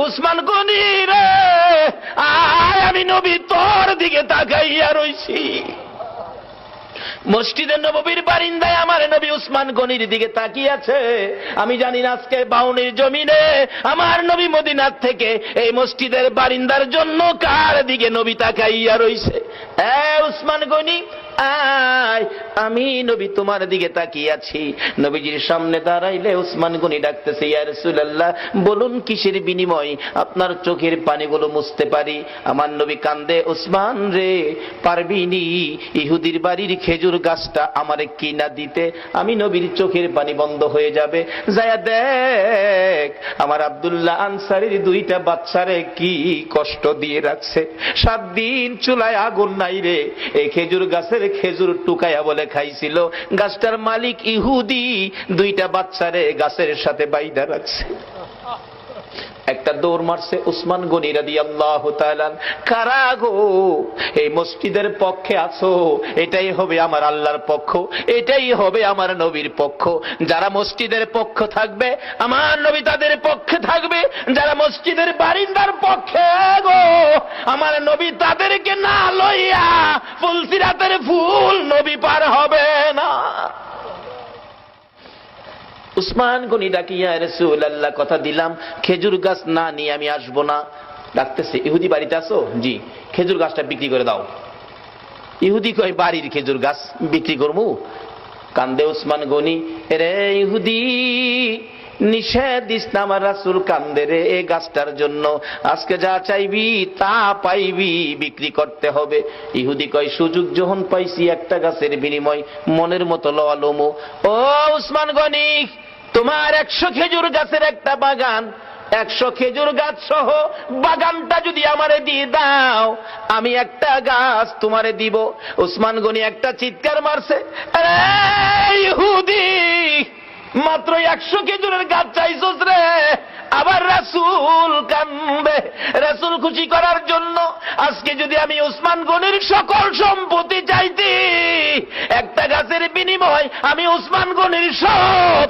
উসমান গনি রে, আয় আমি নবী তোর দিকে তাকাইয়া রইছি। মসজিদে নববীর বারিন্দায় আমার নবী উসমান গনির দিকে তাকিয়ে আছে। আমি জানি না আজকে বাউনির জমিনে আমার নবী মদিনার থেকে এই মসজিদের বারিন্দার জন্য কার দিকে নবী তাকাইয়া রইছে। উসমান গনি আয়, আমি নবী তোমার দিকে তাকিয়ে আছি। নবীজির সামনে দাঁড়াইলে উসমান গনি ডাকতেছে, ইয়া রাসূলুল্লাহ, বলুন কিসের বিনিময় আপনার চোখের পানিগুলো মুছতে পারি? আমার নবী কান্দে, উসমান রে, পারবিনি ইহুদির বাড়ির খেজুর গাছটা আমারে কিনা দিতে? আমি নবীর চোখের পানি বন্ধ হয়ে যাবে। যায়া দেখ আমার আব্দুল্লাহ আনসারীর 2টা বাচ্চারে কি কষ্ট দিয়ে রাখছে। 7 দিন চুলায় আগুন নাই রে, এই খেজুর গাছের খেজুর টুকাইয়া বলে খাইছিল। গাছটার মালিক ইহুদি, 2টা বাচ্চারে গাছের সাথে বাইধা রাখছে। একটা দৌড় মারছে উসমান গনি রাদিয়াল্লাহু তাআলা। কারা গো এই মসজিদের পক্ষে আছো? এটাই হবে আমার আল্লাহর পক্ষ, এটাই হবে আমার নবীর পক্ষ। যারা মসজিদের পক্ষ থাকবে আমার নবী তাদের পক্ষে থাকবে, যারা মসজিদের বারিন্দার পক্ষে গো আমার নবী তাদেরকে না লইয়া ফুলসিরাতের ফুল নবী পার হবে না। উসমান গনি ডাকি, ইয়া রাসূলুল্লাহ, কথা দিলাম খেজুর গাছ না নিয়ে আমি আসবো না। ডাকতেছে, ইহুদি বাড়িতে আছো? জি। খেজুর গাছটা বিক্রি করে দাও। ইহুদি কয়, বাড়ির খেজুর গাছ বিক্রি করবো? কান্দে উসমান গনি, রে ইহুদি, নিষেধ দিস না, আমার রাসূল কান্দে রে এই গাছটার জন্য। আজকে যা চাইবি তা পাইবি, বিক্রি করতে হবে। ইহুদি কয়, সুযোগ যখন পাইছি একটা গাছের বিনিময় মনের মতো লওয়া লমো। ও উসমান গনি, তোমার 100 খেজুর গাছের একটা বাগান, 100 খেজুর গাছ সহ বাগানটা যদি আমারে দিয়ে দাও, আমি একটা গাছ তোমারে দিব। উসমান গনি একটা চিৎকার মারছে, আরে ইহুদি, মাত্র 100 খেজুরের গাছ চাইছস রে? আবার রাসূল কান্দে। রাসূল খুশি করার জন্য আজকে যদি আমি উসমান গনির সকল সম্পত্তি চাইতি, একটা গাছের বিনিময় আমি উসমান গনির সব